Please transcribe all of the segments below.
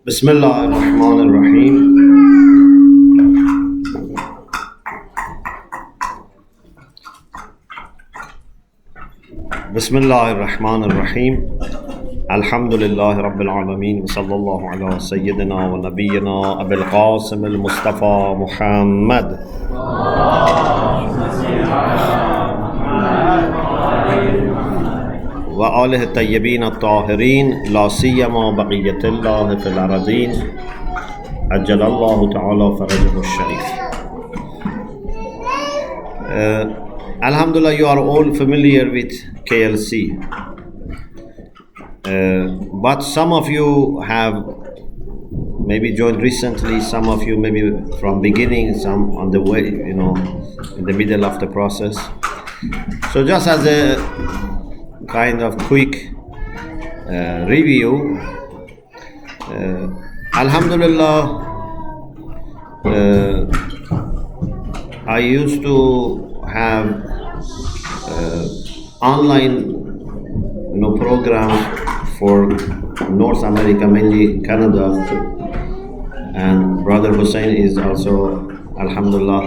بسم الله الرحمن الرحيم. بسم الله الرحمن الرحيم. الحمد لله رب العالمين، وصلى الله على سيدنا ونبينا أبي القاسم المصطفى محمد وآله الطيبين الطاهرين، لا سيما بقية الله في الأرضين، عجل الله تعالى فرجه الشريف. Alhamdulillah, you are all familiar with KLC. But some of you have maybe joined recently, some of you maybe from beginning, some on the way, in the middle of the process. So just as a kind of quick review, Alhamdulillah, I used to have online programs for North America, mainly Canada, and Brother Hussein is also, Alhamdulillah,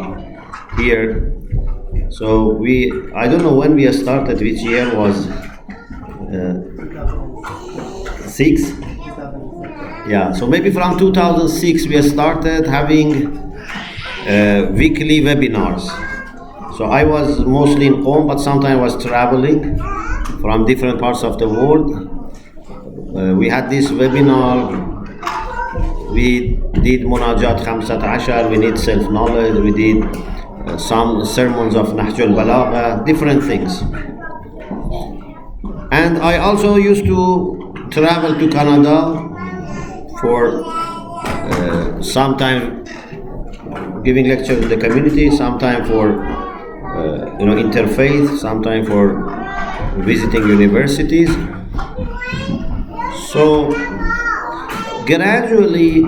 here. So I don't know when we started, which year was 6? Yeah, so maybe from 2006 we started having weekly webinars. So I was mostly in home, but sometimes I was traveling from different parts of the world. We had this webinar. We did Munajat Khamsat Ashar, we need self-knowledge, we did some sermons of Nahjul Balagha, different things. And I also used to travel to Canada for sometime giving lectures in the community, sometime for interfaith, sometime for visiting universities. So gradually,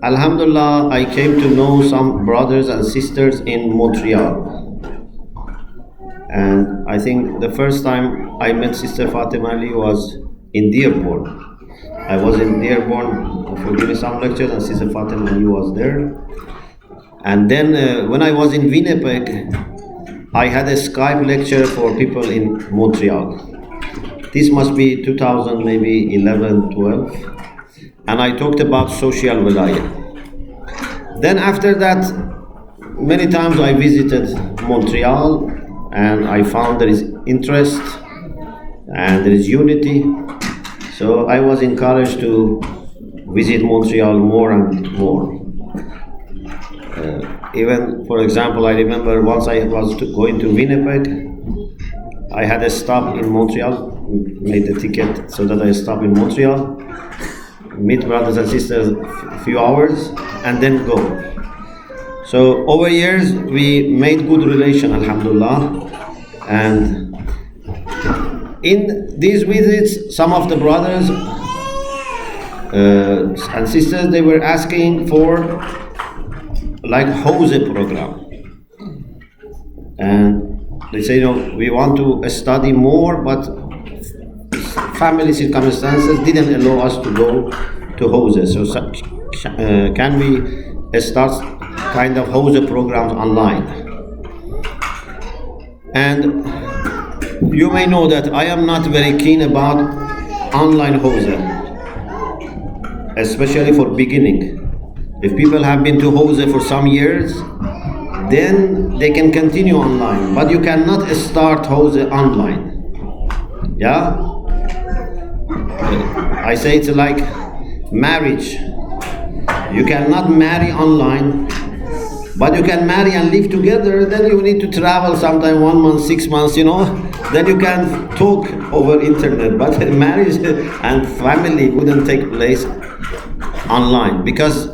Alhamdulillah, I came to know some brothers and sisters in Montreal. And I think the first time I met Sister Fatima Ali was in Dearborn. I was in Dearborn for giving some lectures, and Sister Fatima Ali was there. And then when I was in Winnipeg, I had a Skype lecture for people in Montreal. This must be 2000, maybe 11, 12. And I talked about social wilaya. Then after that, many times I visited Montreal, and I found there is interest and there is unity. So I was encouraged to visit Montreal more and more. Even, for example, I remember once I was going to Winnipeg, I had a stop in Montreal, made a ticket so that I stop in Montreal, meet brothers and sisters a few hours, and then go. So over years, we made good relation, Alhamdulillah. And in these visits, some of the brothers and sisters, they were asking for like Hose program. And they say, we want to study more, but family circumstances didn't allow us to go to Hose. So can we start kind of Hose programs online? And you may know that I am not very keen about online Hose, especially for beginning. If people have been to Hose for some years, then they can continue online, but you cannot start Hose online. Yeah? I say it's like marriage. You cannot marry online, but you can marry and live together. Then you need to travel sometime 1 month, 6 months, then you can talk over internet. But marriage and family wouldn't take place online, because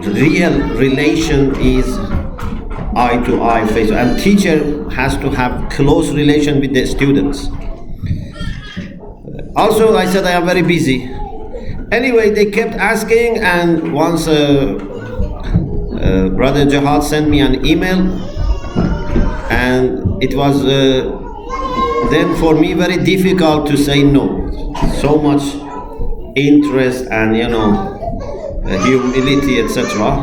real relation is eye to eye, face, and teacher has to have close relation with the students. Also, I said I am very busy. Anyway, they kept asking, and once Brother Jihad sent me an email, and it was then for me very difficult to say no. So much interest and humility, etc.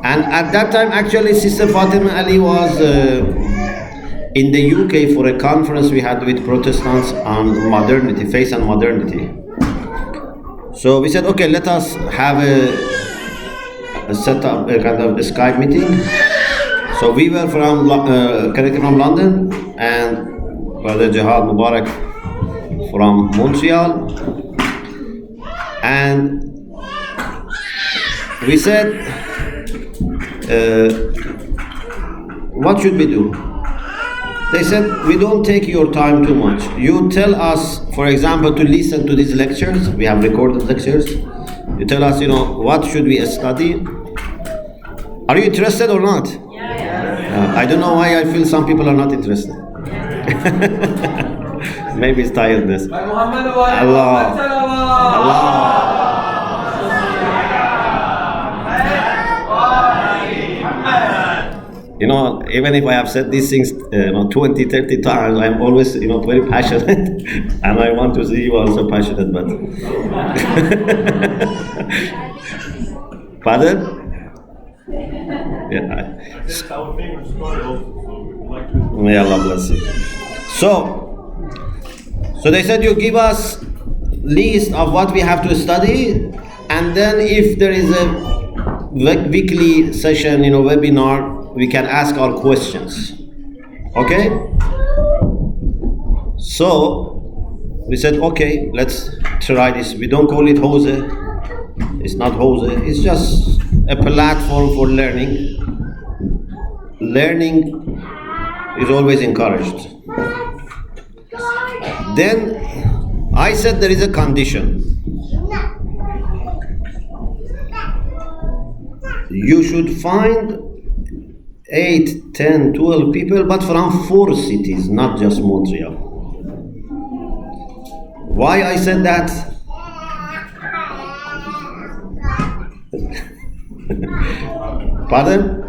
And at that time, actually, Sister Fatima Ali was in the UK for a conference we had with Protestants on modernity, faith and modernity. So we said, okay, let us have a set up a kind of a Skype meeting. So we were from London, and Brother Jihad Mubarak from Montreal, and we said, what should we do? They said, we don't take your time too much. You tell us, for example, to listen to these lectures. We have recorded lectures. You tell us, what should we study? Are you interested or not? I don't know why I feel some people are not interested. Maybe it's tiredness. Allah. Even if I have said these things 20, 30 times, I'm always very passionate, and I want to see you also passionate, but pardon? Yeah. It's our favorite story also, so we would like to. May Allah bless you. So they said, you give us list of what we have to study, and then if there is a weekly session, webinar, we can ask our questions. Okay? So we said, okay, let's try this. We don't call it Jose. It's not Jose. It's just a platform for learning. Learning is always encouraged. Then I said there is a condition. You should find 8, 10, 12 people, but from 4 cities, not just Montreal. Why I said that? Pardon?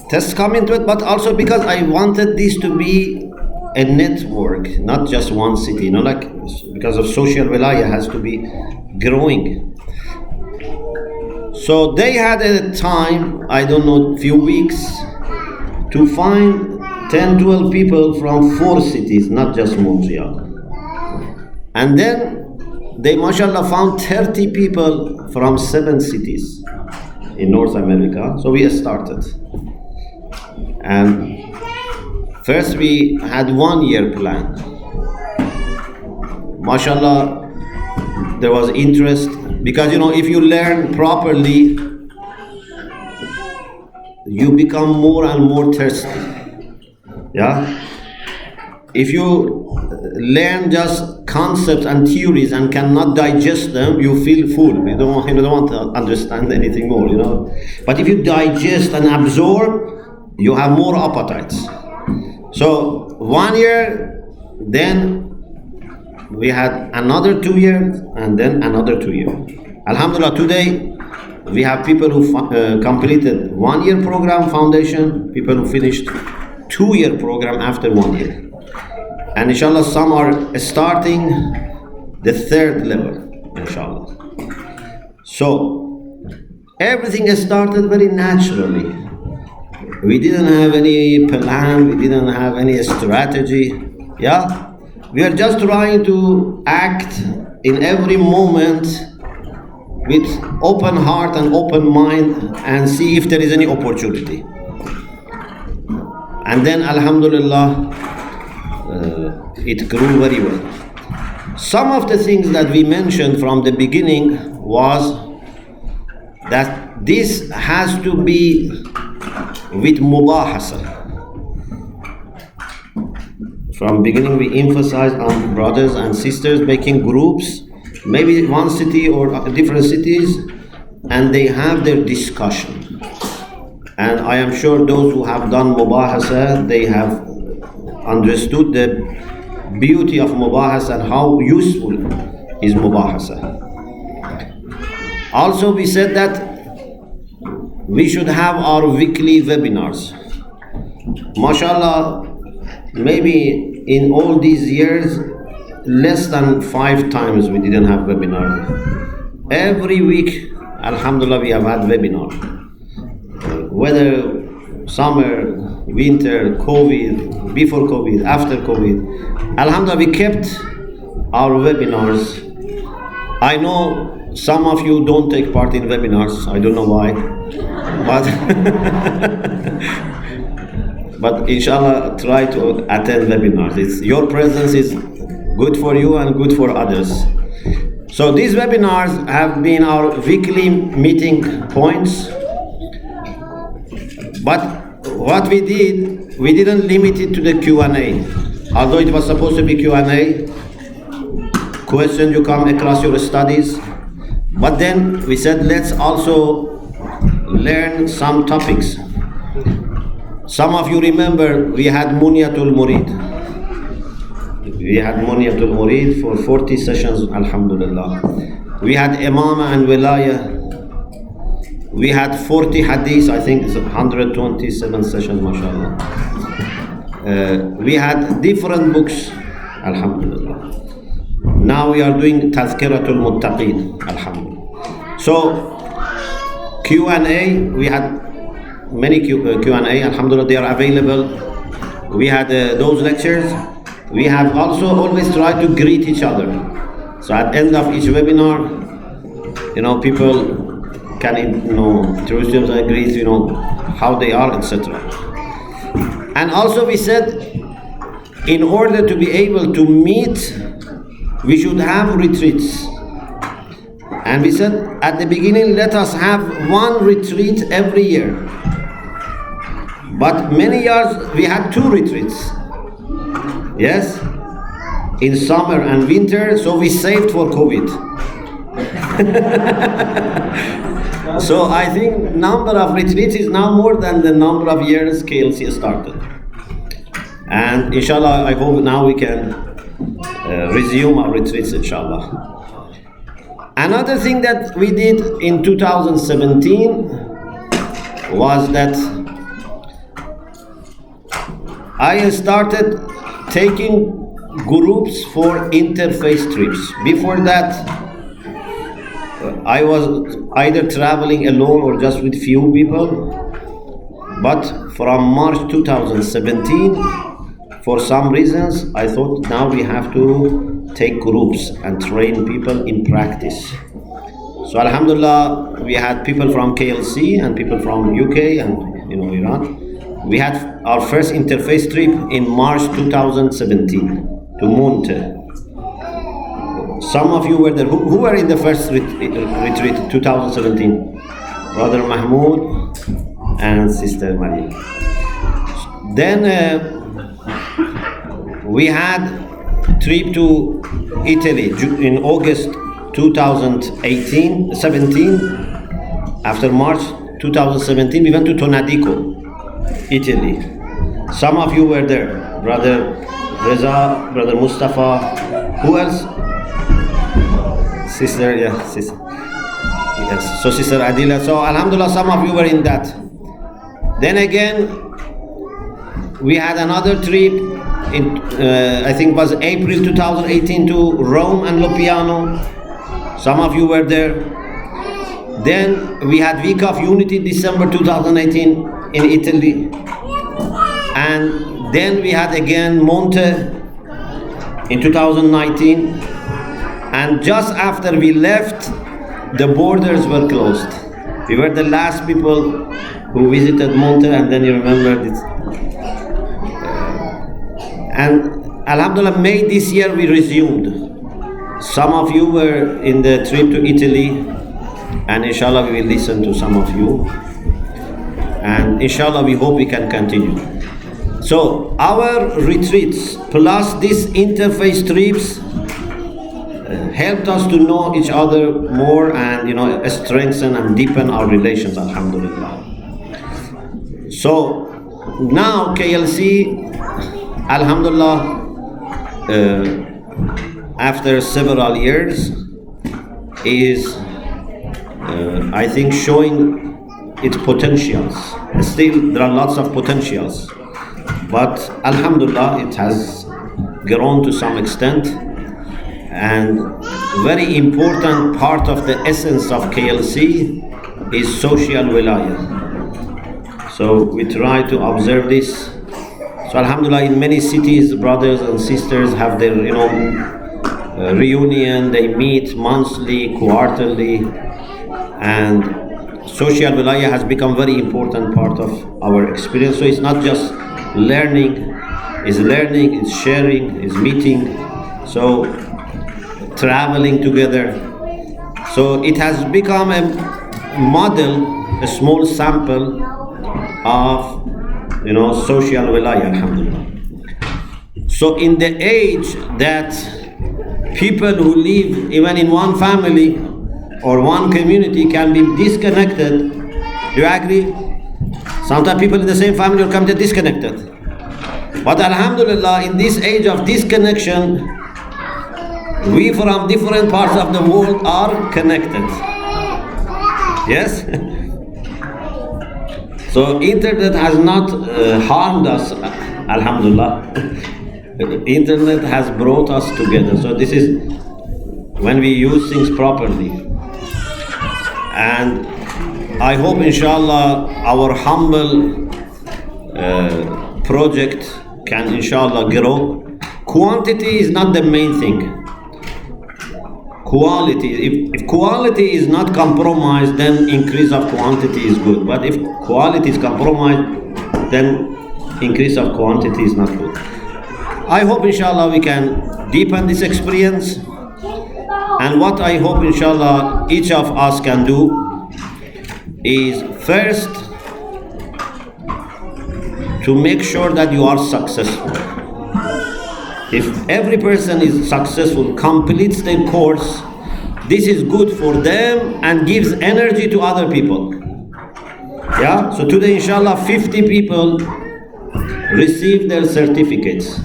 Tests come into it, but also because I wanted this to be a network, not just one city. Because of social wilaya has to be growing. So they had a time, I don't know, few weeks, to find 10, 12 people from 4 cities, not just Montreal. And then they, mashallah, found 30 people from 7 cities in North America. So we started. And first we had 1 year plan. Mashallah, there was interest. Because if you learn properly, you become more and more thirsty. Yeah? If you learn just concepts and theories and cannot digest them, you feel full. You don't want to understand anything more, But if you digest and absorb, you have more appetites. So 1 year, then we had another 2 years, and then another 2 years. Alhamdulillah, today we have people who completed 1 year program foundation, people who finished 2 year program after 1 year. And inshallah, some are starting the 3rd level, inshallah. So everything started very naturally. We didn't have any plan, we didn't have any strategy. Yeah? We are just trying to act in every moment with open heart and open mind and see if there is any opportunity. And then, alhamdulillah, it grew very well. Some of the things that we mentioned from the beginning was that this has to be with mubahasa. From beginning we emphasized on brothers and sisters making groups, maybe one city or different cities, and they have their discussion. And I am sure those who have done mubahasa, they have understood the beauty of mubahasa and how useful is mubahasa. Also we said that we should have our weekly webinars. MashaAllah, maybe in all these years, less than 5 times we didn't have webinar. Every week, alhamdulillah, we have had webinar. Whether summer, winter, COVID, before COVID, after COVID, alhamdulillah, we kept our webinars. I know some of you don't take part in webinars. I don't know why, but but inshallah, try to attend webinars. Your presence is good for you and good for others. So these webinars have been our weekly meeting points. But what we did, we didn't limit it to the Q&A. Although it was supposed to be Q&A, question you come across your studies. But then we said, let's also learn some topics. Some of you remember we had Muniyatul Murid. We had Muniyatul Murid for 40 sessions, alhamdulillah. We had Imama and Wilaya. We had 40 hadiths, I think it's 127 sessions, mashallah. We had different books, alhamdulillah. Now we are doing Tazkiratul Muttaqeen, alhamdulillah. So, Q&A, we had many Q&A, alhamdulillah, they are available. We had those lectures. We have also always tried to greet each other. So at the end of each webinar, people can introduce themselves and greet, how they are, etc. And also we said, in order to be able to meet, we should have retreats. And we said at the beginning, let us have one retreat every year. But many years we had 2 retreats. Yes? In summer and winter, so we saved for COVID. So I think number of retreats is now more than the number of years KLC started. And inshallah, I hope now we can resume our retreats, inshallah. Another thing that we did in 2017 was that I started taking groups for interfaith trips. Before that, I was either traveling alone or just with few people. But from March 2017, for some reasons, I thought now we have to take groups and train people in practice. So Alhamdulillah, we had people from KLC and people from UK and Iran. We had our first interfaith trip in March 2017 to Monte. Some of you were there. Who were in the first retreat 2017? Brother Mahmoud and Sister Maria. Then we had trip to Italy in August 2017. After March 2017, we went to Tonadico, Italy. Some of you were there. Brother Reza, Brother Mustafa. Who else? Sister, sister. Yes, so Sister Adila. So Alhamdulillah, some of you were in that. Then again, we had another trip in, I think it was April 2018 to Rome and Lopiano. Some of you were there. Then we had Week of Unity, December 2018 in Italy. And then we had again Monte in 2019. And just after we left, the borders were closed. We were the last people who visited Monte, and then you remember this. And Alhamdulillah, May this year we resumed. Some of you were in the trip to Italy, and inshallah we will listen to some of you. And inshallah we hope we can continue. So our retreats plus these interfaith trips helped us to know each other more and strengthen and deepen our relations, alhamdulillah. So now KLC, alhamdulillah, after several years is I think showing its potentials. Still there are lots of potentials, but alhamdulillah it has grown to some extent, and very important part of the essence of KLC is social wilaya. So we try to observe this. So alhamdulillah, in many cities, brothers and sisters have their reunion. They meet monthly, quarterly, and social wilaya has become very important part of our experience. So it's not just learning, it's sharing, it's meeting, so traveling together. So it has become a model, a small sample of social wilaya, alhamdulillah. So in the age that people who live even in one family or one community can be disconnected, do you agree? Sometimes people in the same family will come to disconnected. But alhamdulillah, in this age of disconnection, we from different parts of the world are connected. Yes? So internet has not harmed us, alhamdulillah. Internet has brought us together. So this is when we use things properly. And I hope inshallah our humble project can inshallah grow. Quantity is not the main thing. Quality, if quality is not compromised, then increase of quantity is good. But if quality is compromised, then increase of quantity is not good. I hope inshallah we can deepen this experience. And what I hope inshallah each of us can do is first to make sure that you are successful. If every person is successful, completes their course, this is good for them and gives energy to other people. Yeah? So today, inshallah, 50 people received their certificates.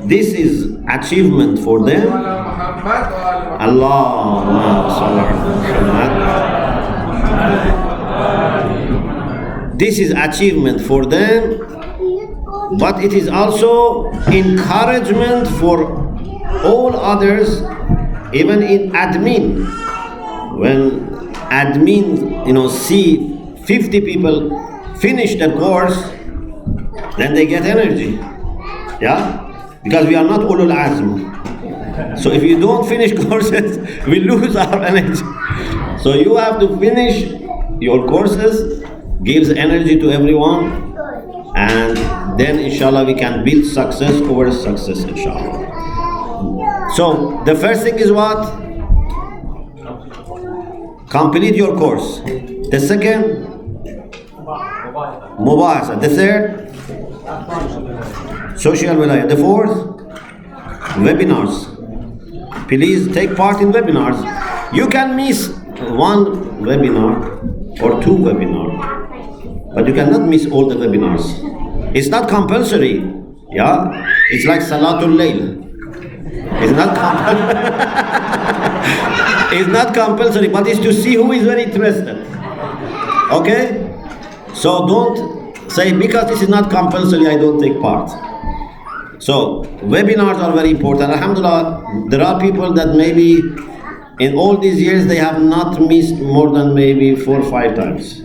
This is achievement for them. This is achievement for them. But it is also encouragement for all others, even in admin. When admin, see 50 people finish the course, then they get energy. Yeah? Because we are not ulul azm. So if you don't finish courses, we lose our energy. So you have to finish your courses, gives energy to everyone. And then inshallah we can build success over success, inshallah. So the first thing is what? Complete your course. The second, mubahasa. The third, social wilaya. The fourth, webinars. Please take part in webinars. You can miss one webinar or two webinars, but you cannot miss all the webinars. It's not compulsory. Yeah? It's like Salatul Layl. It's not it's not compulsory, but it's to see who is very interested. Okay? So don't say, because this is not compulsory, I don't take part. So webinars are very important. Alhamdulillah, there are people that maybe in all these years they have not missed more than maybe 4 or 5 times.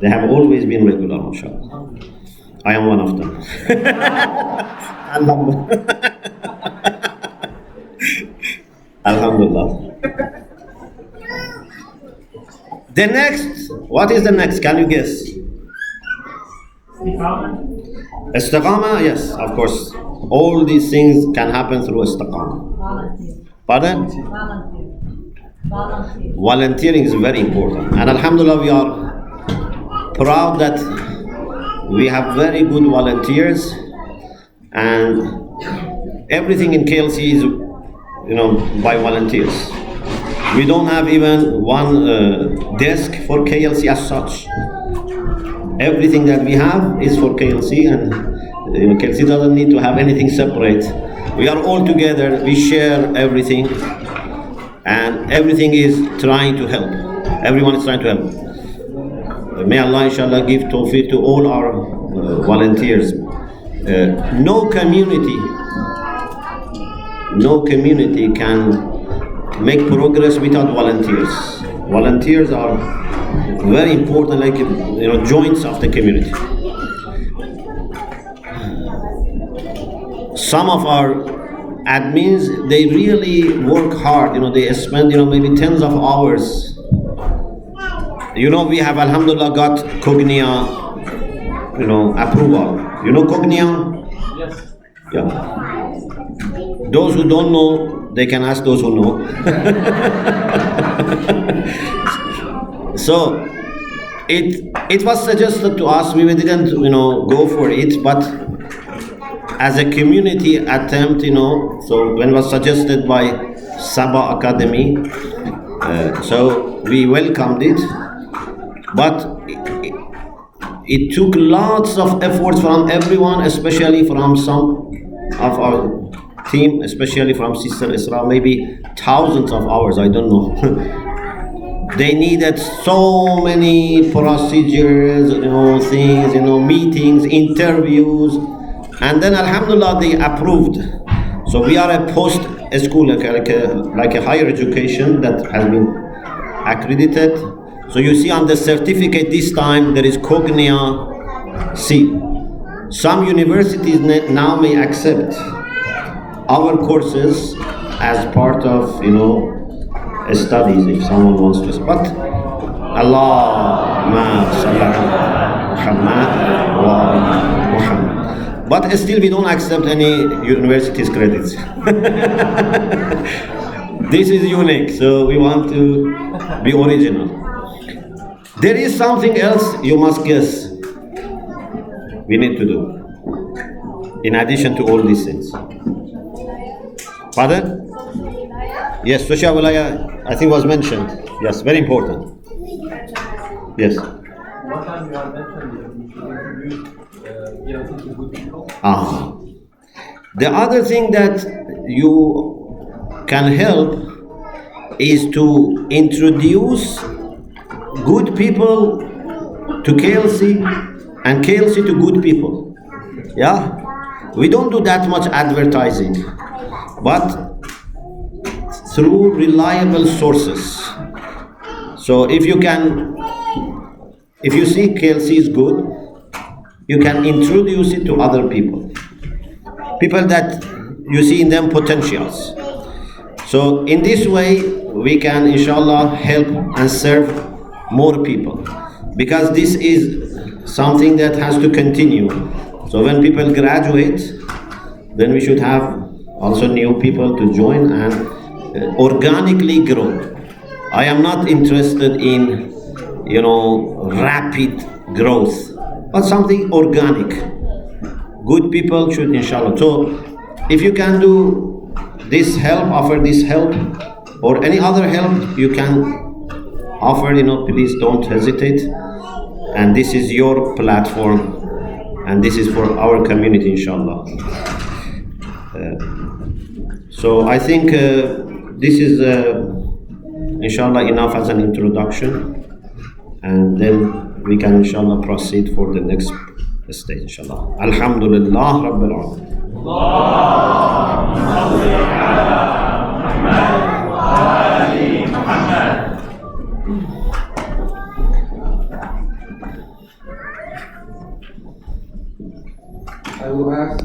They have always been regular, mashallah. I am one of them. Alhamdulillah. Alhamdulillah. The next, what is the next? Can you guess? Istiqamah, yes, of course. All these things can happen through istiqamah. Pardon? Volunteering is very important. And alhamdulillah, we are proud that we have very good volunteers, and everything in KLC is, by volunteers. We don't have even one desk for KLC as such. Everything that we have is for KLC, and KLC doesn't need to have anything separate. We are all together, we share everything, and everything is trying to help. Everyone is trying to help. May Allah inshallah give tawfiq to all our volunteers. No community, no community can make progress without volunteers. Volunteers are very important, like joints of the community. Some of our admins, they really work hard. They spend maybe tens of hours. We have alhamdulillah got Cognia approval. Cognia? Yes. Yeah. Those who don't know, they can ask those who know. So it was suggested to us. We didn't go for it, but as a community attempt, so when it was suggested by Sabah Academy, so we welcomed it, but it took lots of efforts from everyone, especially from some of our team, especially from Sister Isra, maybe thousands of hours, I don't know. They needed so many procedures, things, meetings, interviews, and then alhamdulillah they approved. So we are a post school, like a higher education that has been accredited. So you see on the certificate this time there is Cognia C. Some universities now may accept our courses as part of studies if someone wants to. But Allahumma salli ala Muhammad wa Muhammad. But still we don't accept any university's credits. This is unique, so we want to be original. There is something else you must guess we need to do in addition to all these things. Pardon? Yes, social wilaya, I think was mentioned. Yes, very important. Yes. One time you had mentioned that we should introduce KLC to good people. The other thing that you can help is to introduce good people to KLC and KLC to good people. Yeah? We don't do that much advertising, but through reliable sources. So if you see KLC is good, you can introduce it to other people that you see in them potentials. So in this way we can inshallah help and serve more people, because this is something that has to continue. So when people graduate, then we should have also new people to join and organically grow. I am not interested in rapid growth, but something organic. Good people should inshallah. So if you can do this help, offer this help, or any other help you can offer, please don't hesitate. And this is your platform, and this is for our community inshallah. So I think this is inshallah enough as an introduction, and then we can inshallah proceed for the next stage inshallah. Alhamdulillah Rabbil Alamin. Allahumma salli ala Muhammad wa ali Muhammad. I will ask